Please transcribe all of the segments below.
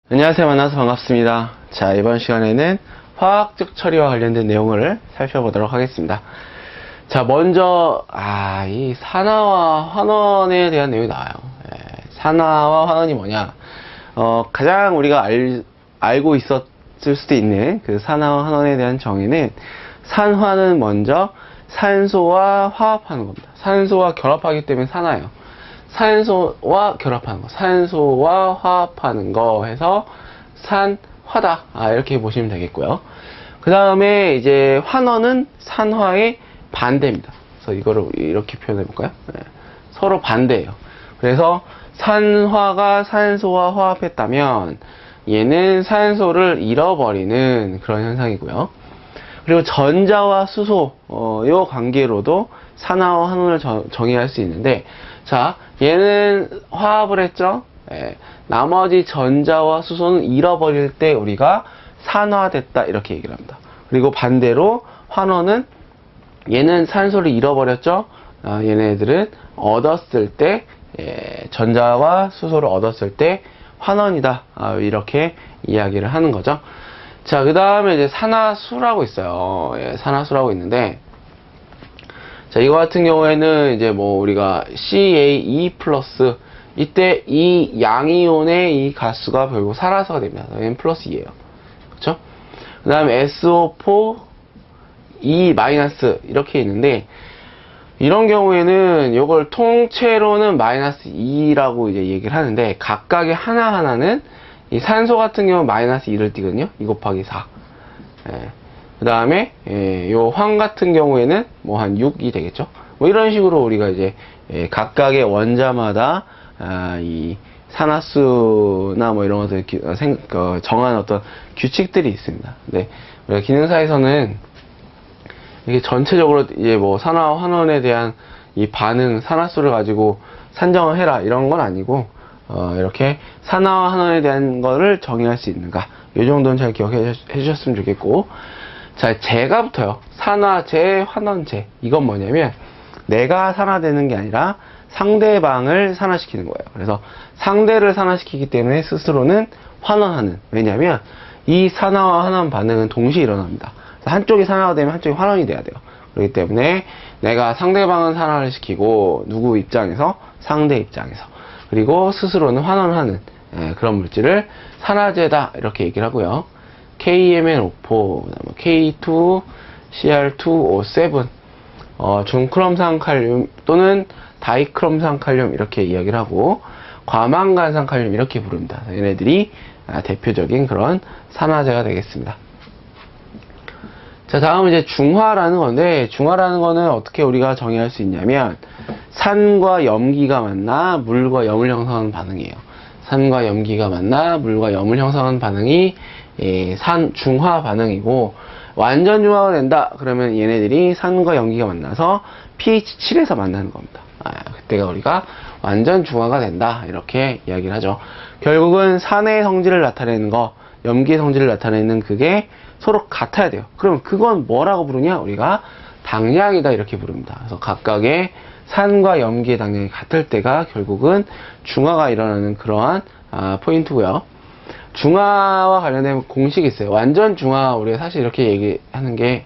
안녕하세요. 만나서 반갑습니다. 자, 이번 시간에는 화학적 처리와 관련된 내용을 살펴보도록 하겠습니다. 자, 먼저 이 산화와 환원에 대한 내용이 나와요. 산화와 환원이 뭐냐? 가장 우리가 알고 있었을 수도 있는 그 산화와 환원에 대한 정의는, 산화는 먼저 산소와 화합하는 겁니다. 산소와 결합하기 때문에 산화예요. 산소와 결합하는 거, 산소와 화합하는 거 해서 산화다, 이렇게 보시면 되겠고요. 그 다음에 이제 환원은 산화의 반대입니다. 그래서 이거를 이렇게 표현해 볼까요? 서로 반대예요. 그래서 산화가 산소와 화합했다면 얘는 산소를 잃어버리는 그런 현상이고요. 그리고 전자와 수소, 요 관계로도 산화와 환원을 정의할 수 있는데, 자, 얘는 화합을 했죠? 나머지 전자와 수소는 잃어버릴 때 우리가 산화됐다, 이렇게 얘기를 합니다. 그리고 반대로 환원은, 얘는 산소를 잃어버렸죠? 얘네들은 얻었을 때, 전자와 수소를 얻었을 때 환원이다, 이렇게 이야기를 하는 거죠. 자, 그 다음에 이제 산화수라고 있어요. 산화수라고 있는데, 자, 이거 같은 경우에는 이제 뭐 우리가 CaE+, 이때 이 양이온의 이 가수가 결국 산화수가 됩니다. 얘는 플러스 2예요. 그쵸? 그 다음에 SO4, E- 이렇게 있는데, 이런 경우에는 이걸 통째로는 마이너스 2라고 이제 얘기를 하는데, 각각의 하나하나는 이 산소 같은 경우는 마이너스 2를 띄거든요. 2 곱하기 4. 그 다음에 요 황 같은 경우에는 뭐 한 6이 되겠죠. 뭐 이런 식으로 우리가 이제 각각의 원자마다 이 산화수나 뭐 이런 것들 정한 어떤 규칙들이 있습니다. 근데 우리가 기능사에서는 이게 전체적으로 이제 뭐 산화 환원에 대한 이 반응 산화수를 가지고 산정을 해라, 이런 건 아니고, 이렇게 산화와 환원에 대한 거를 정의할 수 있는가, 이 정도는 잘 기억해 주셨으면 좋겠고. 자, 제가 붙어요. 산화제, 환원제. 이건 뭐냐면, 내가 산화되는 게 아니라 상대방을 산화시키는 거예요. 그래서 상대를 산화시키기 때문에 스스로는 환원하는. 왜냐면 이 산화와 환원 반응은 동시에 일어납니다. 한쪽이 산화가 되면 한쪽이 환원이 돼야 돼요. 그렇기 때문에 내가 상대방은 산화를 시키고, 누구 입장에서? 상대 입장에서. 그리고 스스로는 환원하는 그런 물질을 산화제다, 이렇게 얘기를 하고요. KMnO4, K2CR2O7, 중크롬산칼륨 또는 다이크롬산칼륨, 이렇게 이야기를 하고, 과망간산칼륨, 이렇게 부릅니다. 얘네들이 대표적인 그런 산화제가 되겠습니다. 자, 다음은 이제 중화라는 건데, 중화라는 거는 어떻게 우리가 정의할 수 있냐면, 산과 염기가 만나 물과 염을 형성하는 반응이에요. 산과 염기가 만나 물과 염을 형성하는 반응이 중화 반응이고, 완전 중화가 된다 그러면 얘네들이 산과 염기가 만나서 pH 7에서 만나는 겁니다. 그때가 우리가 완전 중화가 된다, 이렇게 이야기를 하죠. 결국은 산의 성질을 나타내는 거, 염기의 성질을 나타내는 그게 서로 같아야 돼요. 그럼 그건 뭐라고 부르냐? 우리가 당량이다, 이렇게 부릅니다. 그래서 각각의 산과 염기의 당량이 같을 때가 결국은 중화가 일어나는 그러한 포인트고요. 중화와 관련된 공식이 있어요. 완전 중화, 우리가 사실 이렇게 얘기하는 게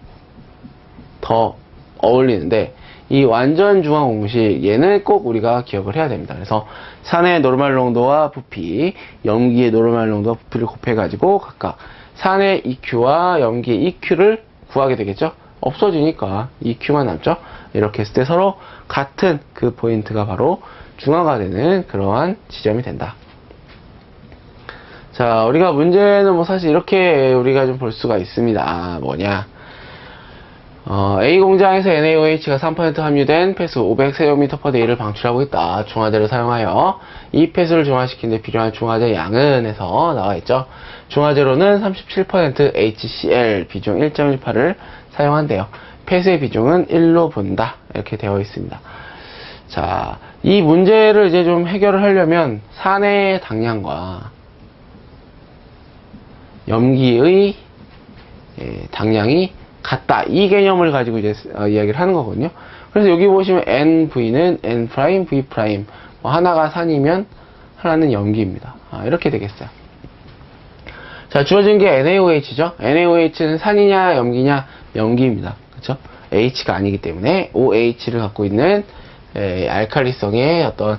더 어울리는데, 이 완전 중화 공식, 얘는 꼭 우리가 기억을 해야 됩니다. 그래서 산의 노르말 농도와 부피, 염기의 노르말 농도와 부피를 곱해가지고 각각 산의 EQ와 염기의 EQ를 구하게 되겠죠. 없어지니까 EQ만 남죠. 이렇게 했을 때 서로 같은 그 포인트가 바로 중화가 되는 그러한 지점이 된다. 자, 우리가 문제는 뭐 사실 이렇게 우리가 좀 볼 수가 있습니다. 뭐냐? A 공장에서 NaOH가 3% 함유된 폐수 500세제곱미터/day를 방출하고 있다. 중화제를 사용하여 이 폐수를 중화시키는 데 필요한 중화제 양은 해서 나와 있죠. 중화제로는 37% HCl 비중 1.18을 사용한대요. 폐수의 비중은 1로 본다, 이렇게 되어 있습니다. 자, 이 문제를 이제 좀 해결을 하려면 산의 당량과 염기의 당량이 같다, 이 개념을 가지고 이제 이야기를 하는 거거든요. 그래서 여기 보시면 NV는 N', V', 하나가 산이면 하나는 염기입니다. 이렇게 되겠어요. 자, 주어진 게 NaOH죠. NaOH는 산이냐 염기냐? 염기입니다. 그렇죠? H가 아니기 때문에 OH를 갖고 있는 알칼리성의 어떤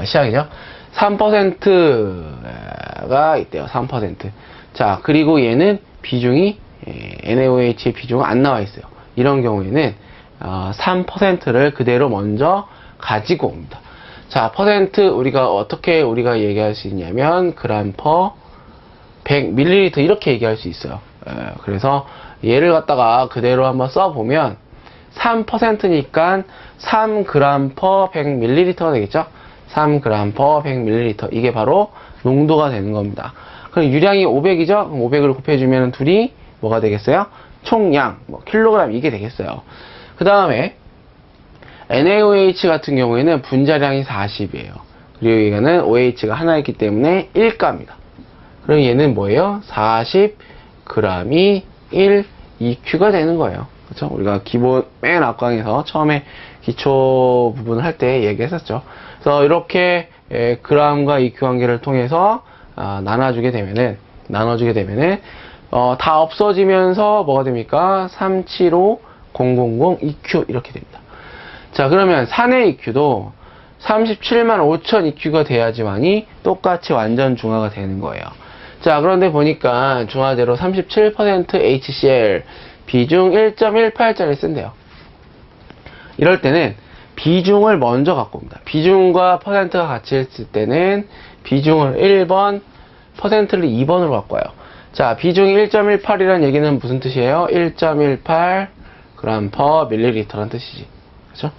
시약이죠. 3%가 있대요. 3%. 자, 그리고 얘는 비중이 NaOH의 비중은 안 나와 있어요. 이런 경우에는 3%를 그대로 먼저 가지고 옵니다. 자, 퍼센트 어떻게 우리가 얘기할 수 있냐면 그램 퍼 100ml 이렇게 얘기할 수 있어요. 그래서 얘를 갖다가 그대로 한번 써보면 3%니까 3g per 100ml가 되겠죠? 3g per 100ml. 이게 바로 농도가 되는 겁니다. 그럼 유량이 500이죠? 그럼 500을 곱해주면 둘이 뭐가 되겠어요? 총량, 킬로그램 이게 되겠어요. 그 다음에 NaOH 같은 경우에는 분자량이 40이에요. 그리고 이거는 OH가 하나 있기 때문에 1가입니다. 그럼 얘는 뭐예요? 40g이 1 EQ가 되는 거예요. 그렇죠? 우리가 기본 맨 앞강에서 처음에 기초 부분을 할 때 얘기했었죠. 그래서 이렇게 g과 EQ 관계를 통해서 나눠주게 되면은 다 없어지면서 뭐가 됩니까? 375000 EQ 이렇게 됩니다. 자, 그러면 산의 EQ도 375,000 EQ가 돼야지만이 똑같이 완전 중화가 되는 거예요. 자, 그런데 보니까 중화제로 37% HCl 비중 1.18짜리 쓴대요. 이럴 때는 비중을 먼저 갖고 옵니다. 비중과 퍼센트가 같이 했을 때는 비중을 1번, 퍼센트를 2번으로 갖고 와요. 자, 비중이 1.18이라는 얘기는 무슨 뜻이에요? 1.18 g per ml라는 뜻이지. 그렇죠?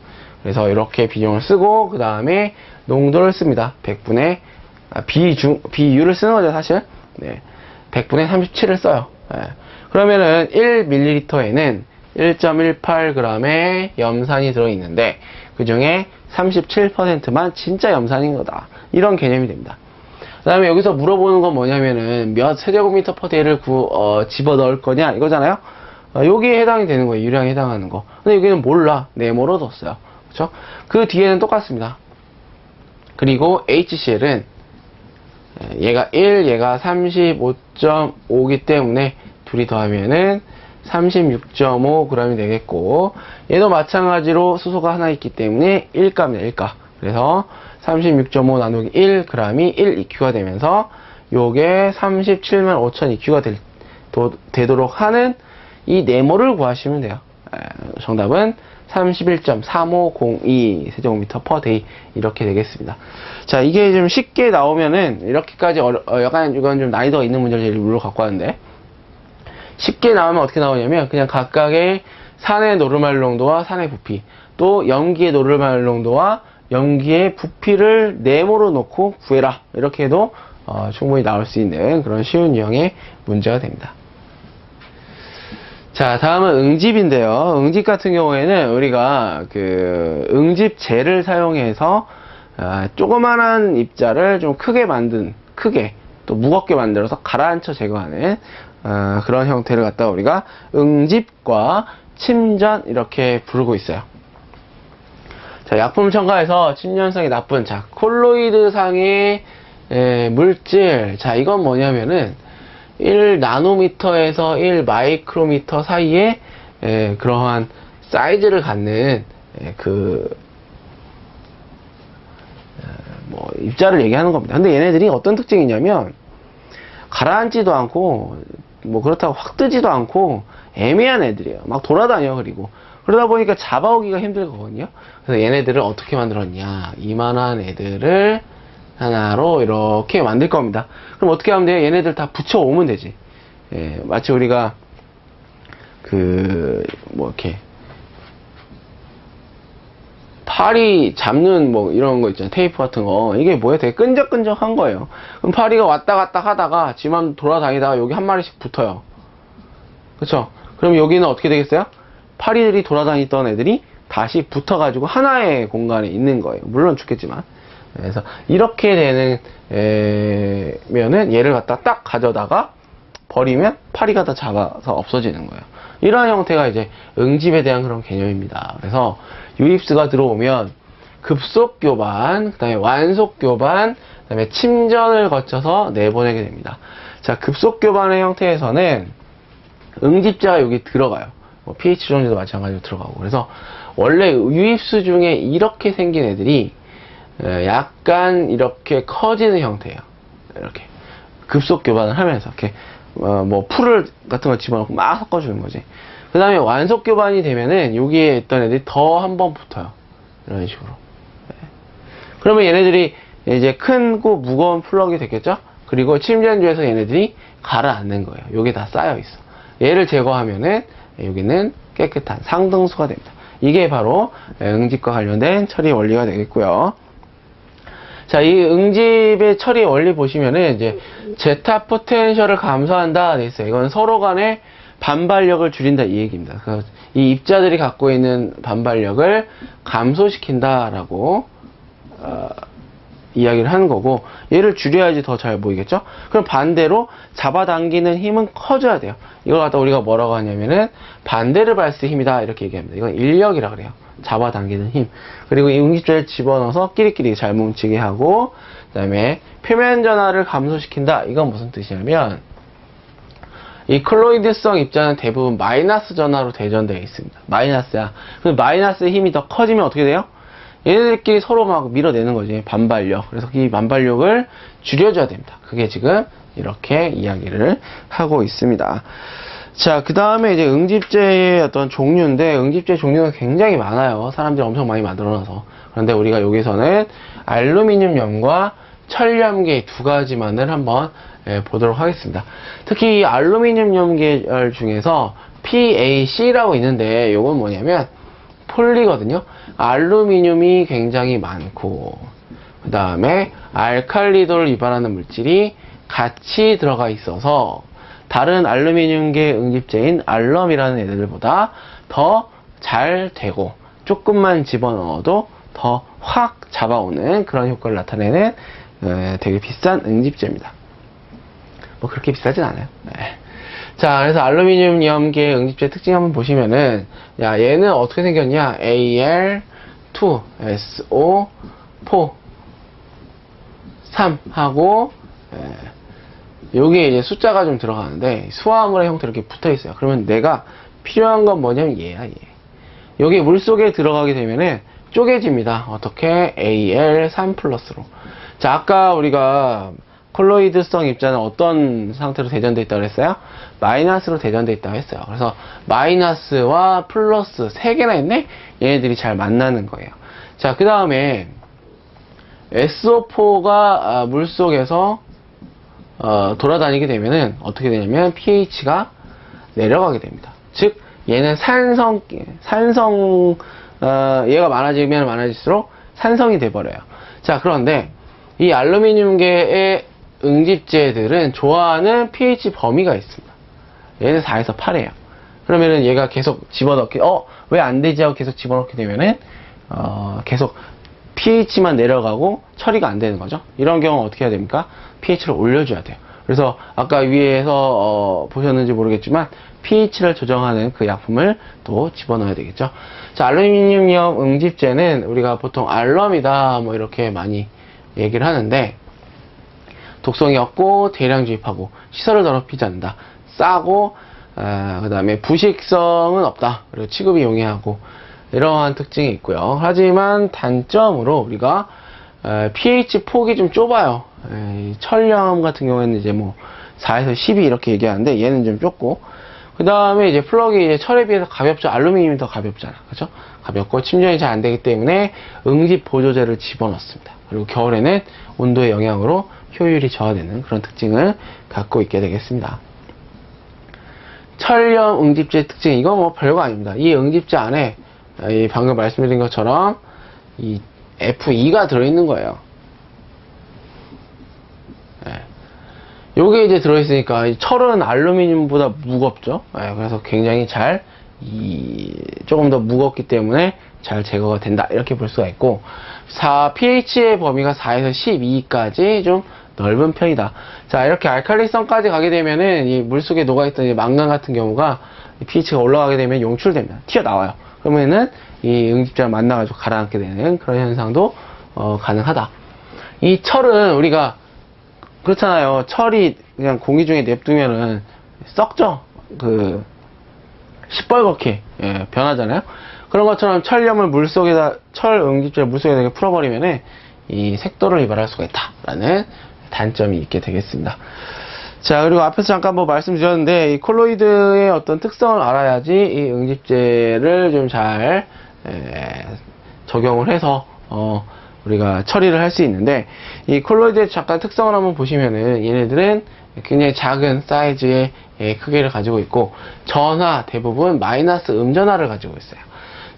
그래서 이렇게 비중을 쓰고 그 다음에 농도를 씁니다. 100분의 비율을 쓰는 거죠, 사실. 네. 100분의 37을 써요. 네. 그러면은 1ml에는 1.18g의 염산이 들어있는데 그 중에 37%만 진짜 염산인 거다. 이런 개념이 됩니다. 그 다음에 여기서 물어보는 건 뭐냐면은 몇 세제곱미터 퍼 데이를 집어 넣을 거냐 이거잖아요. 여기에 해당이 되는 거예요. 유량에 해당하는 거. 근데 여기는 몰라. 네모로 뒀어요. 그쵸? 그 뒤에는 똑같습니다. 그리고 HCl은 얘가 1, 얘가 35.5기 때문에 둘이 더하면은 36.5g이 되겠고, 얘도 마찬가지로 수소가 하나 있기 때문에 1가입니다. 1가. 그래서 36.5 나누기 1g이 1 EQ가 되면서 요게 375,000 EQ가 되도록 하는 이 네모를 구하시면 돼요. 정답은 31.3502 세제곱미터 퍼 데이 이렇게 되겠습니다. 자, 이게 좀 쉽게 나오면은 이렇게까지 약간 이건 좀 난이도가 있는 문제를 일부러 갖고 왔는데, 쉽게 나오면 어떻게 나오냐면 그냥 각각의 산의 노르말 농도와 산의 부피, 또 염기의 노르말 농도와 염기의 부피를 네모로 놓고 구해라, 이렇게 해도 충분히 나올 수 있는 그런 쉬운 유형의 문제가 됩니다. 자, 다음은 응집인데요. 응집 같은 경우에는 우리가 그 응집제를 사용해서 조그만한 입자를 좀 크게 또 무겁게 만들어서 가라앉혀 제거하는 그런 형태를 갖다가 우리가 응집과 침전 이렇게 부르고 있어요. 자, 약품 첨가에서 침전성이 나쁜 콜로이드상의 물질. 자, 이건 뭐냐면은 1나노미터에서 1마이크로미터 사이에 그러한 사이즈를 갖는 입자를 얘기하는 겁니다. 근데 얘네들이 어떤 특징이 있냐면 가라앉지도 않고 그렇다고 확 뜨지도 않고 애매한 애들이에요. 막 돌아다녀. 그리고 그러다 보니까 잡아오기가 힘들거든요. 그래서 얘네들을 어떻게 만들었냐, 이만한 애들을 하나로 이렇게 만들 겁니다. 그럼 어떻게 하면 돼요? 얘네들 다 붙여오면 되지. 마치 우리가 이렇게 파리 잡는 이런 거 있잖아요. 테이프 같은 거. 이게 뭐야? 되게 끈적끈적한 거예요. 그럼 파리가 왔다 갔다 하다가 지만 돌아다니다가 여기 한 마리씩 붙어요. 그쵸? 그럼 여기는 어떻게 되겠어요? 파리들이 돌아다니던 애들이 다시 붙어가지고 하나의 공간에 있는 거예요. 물론 죽겠지만. 그래서 이렇게 되는 면은 얘를 갖다 딱 가져다가 버리면 파리가 다 잡아서 없어지는 거예요. 이러한 형태가 이제 응집에 대한 그런 개념입니다. 그래서 유입수가 들어오면 급속교반, 그 다음에 완속교반, 그 다음에 침전을 거쳐서 내보내게 됩니다. 자, 급속 교반의 형태에서는 응집자가 여기 들어가요. 뭐 pH 정지도 마찬가지로 들어가고. 그래서 원래 유입수 중에 이렇게 생긴 애들이 약간 이렇게 커지는 형태예요. 이렇게 급속 교반을 하면서 이렇게 뭐 풀을 같은 걸 집어넣고 막 섞어주는 거지. 그 다음에 완속 교반이 되면은 여기에 있던 애들이 더 한 번 붙어요. 이런 식으로. 그러면 얘네들이 이제 크고 무거운 플러그가 됐겠죠? 그리고 침전주에서 얘네들이 가라앉는 거예요. 여기 다 쌓여 있어. 얘를 제거하면은 여기는 깨끗한 상등수가 됩니다. 이게 바로 응집과 관련된 처리 원리가 되겠고요. 자, 이 응집의 처리 원리 보시면은 이제 제타 포텐셜을 감소한다 돼 있어요. 이건 서로 간의 반발력을 줄인다 이 얘기입니다. 그래서 이 입자들이 갖고 있는 반발력을 감소시킨다라고 이야기를 하는 거고, 얘를 줄여야지 더 잘 보이겠죠? 그럼 반대로 잡아당기는 힘은 커져야 돼요. 이걸 갖다 우리가 뭐라고 하냐면은 반데르발스 힘이다 이렇게 얘기합니다. 이건 인력이라 그래요. 잡아당기는 힘. 그리고 이 응집자를 집어넣어서 끼리끼리 잘 뭉치게 하고, 그 다음에 표면 전하를 감소시킨다. 이건 무슨 뜻이냐면, 이 콜로이드성 입자는 대부분 마이너스 전하로 대전되어 있습니다. 마이너스야. 근데 마이너스의 힘이 더 커지면 어떻게 돼요? 얘네들끼리 서로 막 밀어내는 거지. 반발력. 그래서 이 반발력을 줄여줘야 됩니다. 그게 지금 이렇게 이야기를 하고 있습니다. 자, 그 다음에 이제 응집제의 어떤 종류인데, 응집제 종류가 굉장히 많아요. 사람들이 엄청 많이 만들어놔서. 그런데 우리가 여기서는 알루미늄염과 철염계 두 가지만을 한번 보도록 하겠습니다. 특히 이 알루미늄염 계열 중에서 PAC라고 있는데, 이건 뭐냐면 폴리거든요. 알루미늄이 굉장히 많고, 그 다음에 알칼리도를 유발하는 물질이 같이 들어가 있어서 다른 알루미늄계 응집제인 알럼이라는 애들보다 더 잘 되고, 조금만 집어넣어도 더 확 잡아오는 그런 효과를 나타내는 되게 비싼 응집제입니다. 뭐 그렇게 비싸진 않아요. 네. 자, 그래서 알루미늄염계 응집제 특징 한번 보시면은, 야, 얘는 어떻게 생겼냐? Al2SO4 3 하고, 여기에 이제 숫자가 좀 들어가는데 수화물의 형태로 이렇게 붙어 있어요. 그러면 내가 필요한 건 뭐냐면 얘야, 얘. 여기 물 속에 들어가게 되면은 쪼개집니다. 어떻게? Al3 플러스로. 자, 아까 우리가 콜로이드성 입자는 어떤 상태로 대전되어 있다고 했어요? 마이너스로 대전되어 있다고 했어요. 그래서 마이너스와 플러스 3개나 있네? 얘네들이 잘 만나는 거예요. 자, 그 다음에 SO4가 물속에서 돌아다니게 되면은 어떻게 되냐면 pH가 내려가게 됩니다. 즉 얘는 얘가 많아지면 많아질수록 산성이 돼버려요. 자, 그런데 이 알루미늄계의 응집제들은 좋아하는 pH 범위가 있습니다. 얘는 4에서 8이에요. 그러면은 얘가 계속 집어넣게, 왜 안 되지 하고 계속 집어넣게 되면은, 계속 pH만 내려가고 처리가 안 되는 거죠. 이런 경우는 어떻게 해야 됩니까? pH를 올려줘야 돼요. 그래서 아까 위에서 보셨는지 모르겠지만 pH를 조정하는 그 약품을 또 집어넣어야 되겠죠. 자, 알루미늄염 응집제는 우리가 보통 알럼이다 뭐 이렇게 많이 얘기를 하는데, 독성이 없고 대량 주입하고 시설을 더럽히지 않는다, 싸고 그 다음에 부식성은 없다, 그리고 취급이 용이하고 이러한 특징이 있고요. 하지만 단점으로 우리가 pH 폭이 좀 좁아요. 철염 같은 경우에는 이제 뭐 4에서 12 이렇게 얘기하는데 얘는 좀 좁고, 그 다음에 이제 플러그이 이제 철에 비해서 가볍죠. 알루미늄이 더 가볍잖아, 그렇죠? 가볍고 침전이 잘 안 되기 때문에 응집 보조제를 집어넣습니다. 그리고 겨울에는 온도의 영향으로 효율이 저하되는 그런 특징을 갖고 있게 되겠습니다. 철염 응집제 특징, 이건 뭐 별거 아닙니다. 이 응집제 안에 방금 말씀드린 것처럼 이 Fe2가 들어있는 거예요. 요게 이제 들어있으니까 철은 알루미늄보다 무겁죠. 그래서 굉장히 조금 더 무겁기 때문에 잘 제거가 된다, 이렇게 볼 수가 있고, pH의 범위가 4에서 12까지 좀 넓은 편이다. 자, 이렇게 알칼리성까지 가게 되면은 이 물속에 녹아있던 이 망간 같은 경우가 pH가 올라가게 되면 용출됩니다. 튀어나와요. 그러면은 이 응집자를 만나가지고 가라앉게 되는 그런 현상도 가능하다. 이 철은 우리가 그렇잖아요. 철이 그냥 공기 중에 냅두면은 썩죠. 시뻘겋게 변하잖아요. 그런 것처럼 철 응집제를 물속에다 이렇게 풀어버리면은 이 색도를 유발할 수가 있다라는 단점이 있게 되겠습니다. 자, 그리고 앞에서 잠깐 뭐 말씀드렸는데, 이 콜로이드의 어떤 특성을 알아야지 이 응집제를 좀 잘 적용을 해서 우리가 처리를 할 수 있는데, 이 콜로이드의 잠깐 특성을 한번 보시면은 얘네들은 굉장히 작은 사이즈의 크기를 가지고 있고, 전하 대부분 마이너스 음전하를 가지고 있어요.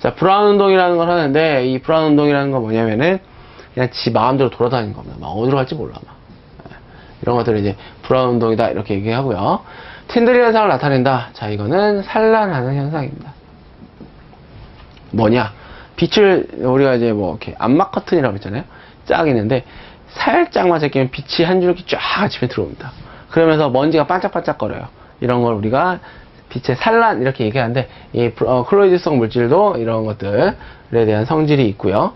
자, 브라운 운동이라는 걸 하는데, 이 브라운 운동이라는 건 뭐냐면은 그냥 지 마음대로 돌아다니는 겁니다. 막 어디로 갈지 몰라. 막. 이런 것들을 이제 브라운 운동이다 이렇게 얘기하고요. 틴들리 현상을 나타낸다. 자, 이거는 산란하는 현상입니다. 뭐냐? 빛을 우리가 이제 뭐 이렇게 암막 커튼이라고 했잖아요. 쫙 있는데 살짝만 제끼면 빛이 한 줄기 쫙 집에 들어옵니다. 그러면서 먼지가 반짝반짝거려요. 이런 걸 우리가 빛의 산란 이렇게 얘기하는데, 이 콜로이드성 물질도 이런 것들에 대한 성질이 있고요.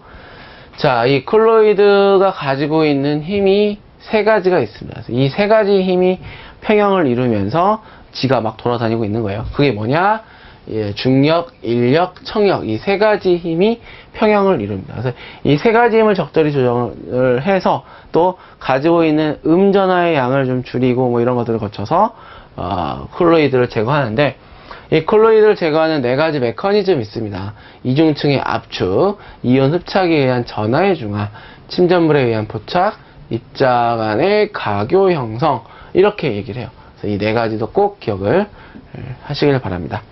자, 이 콜로이드가 가지고 있는 힘이 세 가지가 있습니다. 이 세 가지 힘이 평형을 이루면서 지가 막 돌아다니고 있는 거예요. 그게 뭐냐? 중력, 인력, 청력, 이 세 가지 힘이 평형을 이룹니다. 그래서 이 세 가지 힘을 적절히 조정을 해서 또 가지고 있는 음전하의 양을 좀 줄이고 뭐 이런 것들을 거쳐서 콜로이드를 제거하는데, 이 콜로이드를 제거하는 네 가지 메커니즘이 있습니다. 이중층의 압축, 이온 흡착에 의한 전하의 중화, 침전물에 의한 포착, 입자 간의 가교 형성, 이렇게 얘기를 해요. 그래서 이 네 가지도 꼭 기억을 하시길 바랍니다.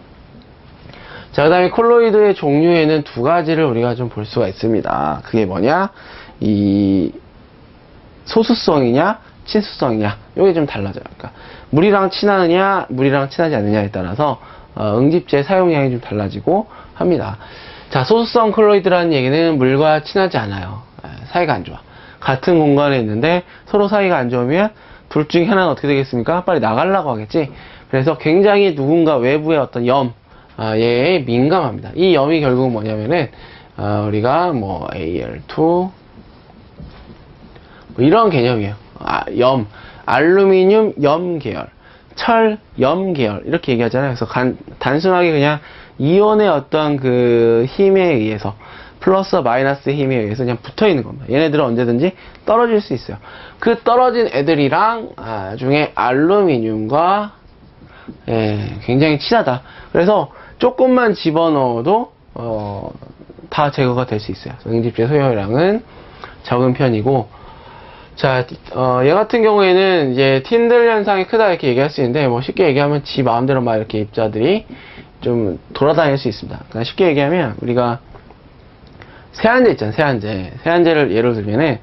자, 그 다음에 콜로이드의 종류에는 두 가지를 우리가 좀 볼 수가 있습니다. 그게 뭐냐? 이 소수성이냐 친수성이냐, 요게 좀 달라져요. 그러니까 물이랑 친하느냐 물이랑 친하지 않느냐에 따라서 응집제 사용량이 좀 달라지고 합니다. 자, 소수성 콜로이드라는 얘기는 물과 친하지 않아요. 사이가 안 좋아. 같은 공간에 있는데 서로 사이가 안 좋으면 둘 중에 하나는 어떻게 되겠습니까? 빨리 나가려고 하겠지. 그래서 굉장히 누군가 외부의 어떤 얘에 민감합니다. 이 염이 결국 뭐냐면은 우리가 뭐 Al2 뭐 이런 개념이에요. 알루미늄 염 계열, 철 염 계열 이렇게 얘기하잖아요. 그래서 단순하게 그냥 이온의 어떤 그 힘에 의해서, 플러스 마이너스 힘에 의해서 그냥 붙어 있는 겁니다. 얘네들은 언제든지 떨어질 수 있어요. 그 떨어진 애들이랑 나중에 알루미늄과 굉장히 친하다. 그래서 조금만 집어넣어도 다 제거가 될 수 있어요. 응집제 소요량은 적은 편이고, 자, 얘 같은 경우에는 이제 틴들 현상이 크다 이렇게 얘기할 수 있는데, 뭐 쉽게 얘기하면 지 마음대로 막 이렇게 입자들이 좀 돌아다닐 수 있습니다. 그러니까 쉽게 얘기하면 우리가 세안제 있잖아요. 세안제를 예를 들면은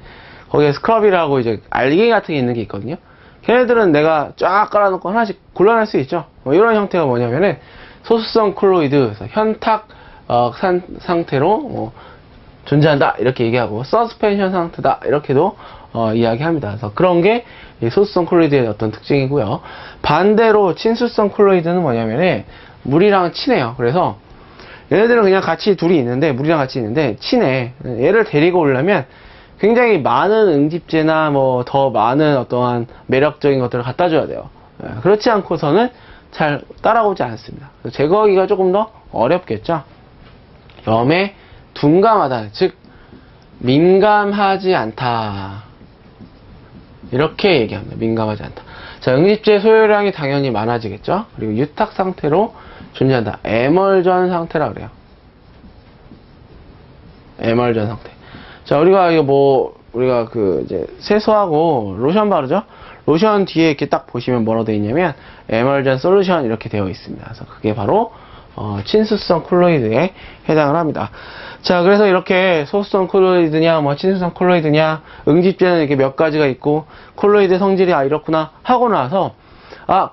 거기에 스크럽이라고 이제 알갱이 같은 게 있는 게 있거든요. 걔네들은 내가 쫙 깔아놓고 하나씩 골라낼 수 있죠. 뭐 이런 형태가 뭐냐면은 소수성 콜로이드, 현탁 상태로 존재한다 이렇게 얘기하고, 서스펜션 상태다 이렇게도 이야기합니다. 그래서 그런 게 소수성 콜로이드의 어떤 특징이고요. 반대로 친수성 콜로이드는 뭐냐면은 물이랑 친해요. 그래서 얘네들은 그냥 같이 둘이 있는데, 물이랑 같이 있는데 친해. 얘를 데리고 오려면 굉장히 많은 응집제나 뭐 더 많은 어떠한 매력적인 것들을 갖다 줘야 돼요. 그렇지 않고서는 잘 따라오지 않습니다. 제거하기가 조금 더 어렵겠죠. 염에 둔감하다, 즉 민감하지 않다 이렇게 얘기합니다. 민감하지 않다. 자, 응집제 소요량이 당연히 많아지겠죠. 그리고 유탁 상태로 존재한다. 에멀전 상태라 그래요. 에멀전 상태. 자, 우리가 우리가 이제 세수하고 로션 바르죠? 로션 뒤에 이렇게 딱 보시면 뭐라고 되어 있냐면 에멀전 솔루션 이렇게 되어 있습니다. 그래서 그게 바로 친수성 콜로이드에 해당을 합니다. 자, 그래서 이렇게 소수성 콜로이드냐 뭐 친수성 콜로이드냐, 응집제는 이렇게 몇 가지가 있고 콜로이드 성질이 이렇구나 하고 나서,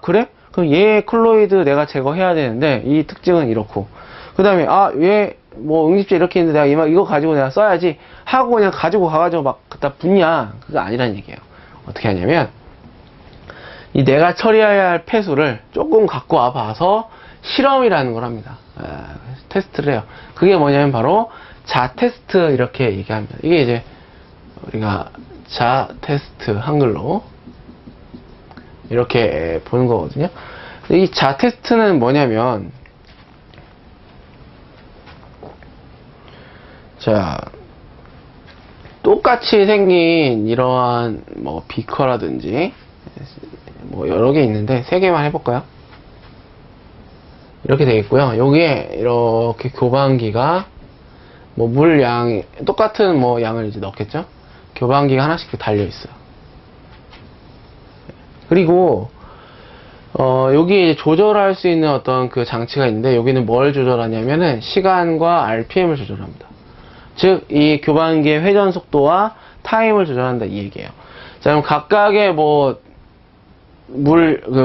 그래? 그럼 얘 콜로이드 내가 제거해야 되는데 이 특징은 이렇고, 그 다음에 얘 뭐 응집제 이렇게 있는데 내가 이거 가지고 내가 써야지 하고 그냥 가지고 가가지고 막 갖다 붓냐, 그거 아니라는 얘기예요. 어떻게 하냐면 이 내가 처리해야 할 폐수를 조금 갖고 와봐서 실험이라는 걸 합니다. 테스트를 해요. 그게 뭐냐면 바로 자 테스트 이렇게 얘기합니다. 이게 이제 우리가 자 테스트 한글로 이렇게 보는 거거든요. 이 자 테스트는 뭐냐면, 자, 똑같이 생긴 이러한 뭐 비커라든지 뭐 여러 개 있는데 3개만 해볼까요? 이렇게 되겠고요. 여기에 이렇게 교반기가 뭐 물양 똑같은 뭐 양을 이제 넣겠죠. 교반기가 하나씩 달려 있어요. 그리고 여기 조절할 수 있는 어떤 그 장치가 있는데, 여기는 뭘 조절하냐면은 시간과 RPM을 조절합니다. 즉, 이 교반기의 회전 속도와 타임을 조절한다, 이 얘기예요. 자, 그럼 각각의 뭐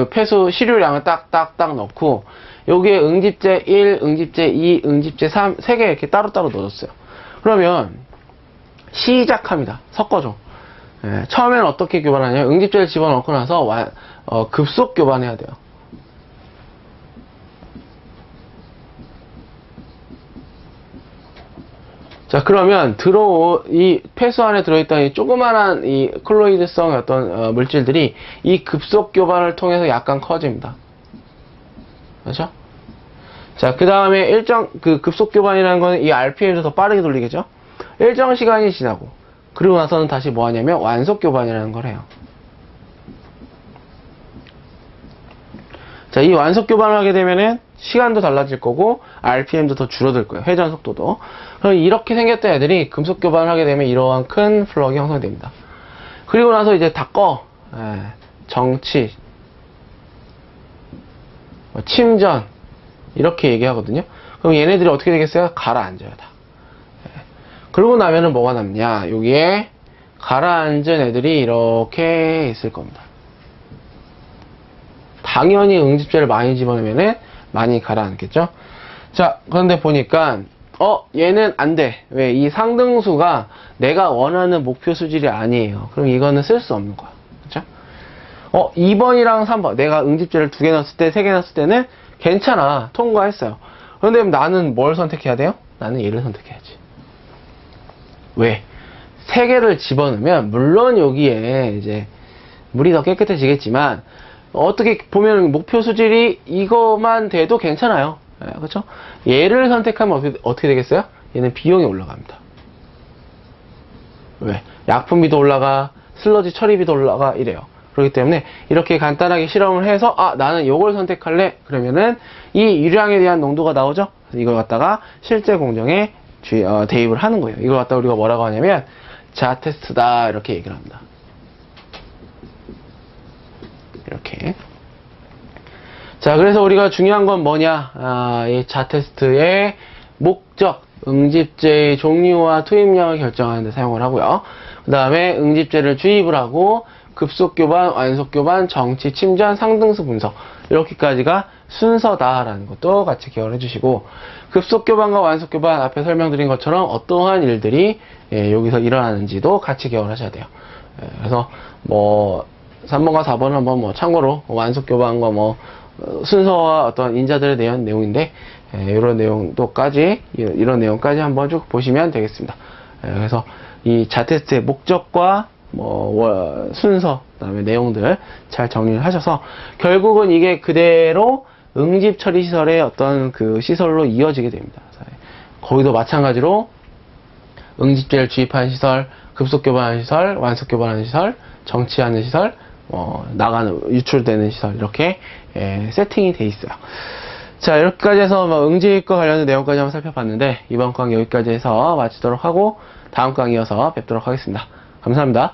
폐수 시류량을 딱딱딱 넣고, 여기에 응집제 1, 응집제 2, 응집제 3, 3개 이렇게 따로따로 넣어줬어요. 그러면 시작합니다. 섞어줘. 처음에는 어떻게 교반하냐면, 응집제를 집어넣고 나서 급속 교반해야 돼요. 자, 그러면 이 폐수 안에 들어있던 이 조그만한 이 콜로이드성 어떤 물질들이 이 급속 교반을 통해서 약간 커집니다. 그렇죠? 자, 그 다음에 급속 교반이라는 거는 이 RPM도 더 빠르게 돌리겠죠? 일정 시간이 지나고, 그리고 나서는 다시 뭐 하냐면 완속 교반이라는 걸 해요. 자, 이 완속 교반을 하게 되면은 시간도 달라질 거고 RPM도 더 줄어들 거예요. 회전 속도도. 그럼 이렇게 생겼던 애들이 금속 교반을 하게 되면 이러한 큰 플럭이 형성됩니다. 그리고 나서 이제 다 꺼. 정치, 침전 이렇게 얘기하거든요. 그럼 얘네들이 어떻게 되겠어요? 가라앉아요, 다. 그러고 나면은 뭐가 남냐? 여기에 가라앉은 애들이 이렇게 있을 겁니다. 당연히 응집제를 많이 집어넣으면 많이 가라앉겠죠? 자, 그런데 보니까 얘는 안 돼. 왜? 이 상등수가 내가 원하는 목표 수질이 아니에요. 그럼 이거는 쓸 수 없는 거야. 그쵸? 2번이랑 3번 내가 응집제를 2개 넣었을 때, 3개 넣었을 때는 괜찮아. 통과했어요. 그런데 나는 뭘 선택해야 돼요? 나는 얘를 선택해야지. 왜? 3개를 집어넣으면 물론 여기에 이제 물이 더 깨끗해지겠지만, 어떻게 보면 목표 수질이 이거만 돼도 괜찮아요. 그렇죠? 얘를 선택하면 어떻게 되겠어요? 얘는 비용이 올라갑니다. 왜? 약품비도 올라가, 슬러지 처리비도 올라가, 이래요. 그렇기 때문에 이렇게 간단하게 실험을 해서 나는 이걸 선택할래. 그러면은 이 유량에 대한 농도가 나오죠. 이걸 갖다가 실제 공정에 대입을 하는 거예요. 이걸 갖다가 우리가 뭐라고 하냐면 자 테스트다, 이렇게 얘기를 합니다. 이렇게. 자, 그래서 우리가 중요한 건 뭐냐? 이 자 테스트의 목적, 응집제의 종류와 투입량을 결정하는 데 사용을 하고요. 그 다음에 응집제를 주입을 하고 급속 교반, 완속 교반, 정치, 침전, 상등수 분석, 이렇게까지가 순서다라는 것도 같이 기억을 해주시고, 급속 교반과 완속 교반 앞에 설명드린 것처럼 어떠한 일들이 여기서 일어나는지도 같이 기억을 하셔야 돼요. 그래서 뭐 3번과 4번은 한번 뭐 참고로 완속 교반과 뭐 순서와 어떤 인자들에 대한 내용인데, 이런 내용도까지 이런 내용까지 한번 쭉 보시면 되겠습니다. 그래서 이 자 테스트의 목적과 뭐 순서, 그다음에 내용들 잘 정리를 하셔서 결국은 이게 그대로 응집 처리 시설의 어떤 그 시설로 이어지게 됩니다. 거기도 마찬가지로 응집제를 주입하는 시설, 급속 교반하는 시설, 완속 교반하는 시설, 정치하는 시설, 유출되는 시설, 이렇게 세팅이 돼 있어요. 자, 이렇게까지 해서 응집과 관련된 내용까지 한번 살펴봤는데, 이번 강의 여기까지 해서 마치도록 하고 다음 강의 이어서 뵙도록 하겠습니다. 감사합니다.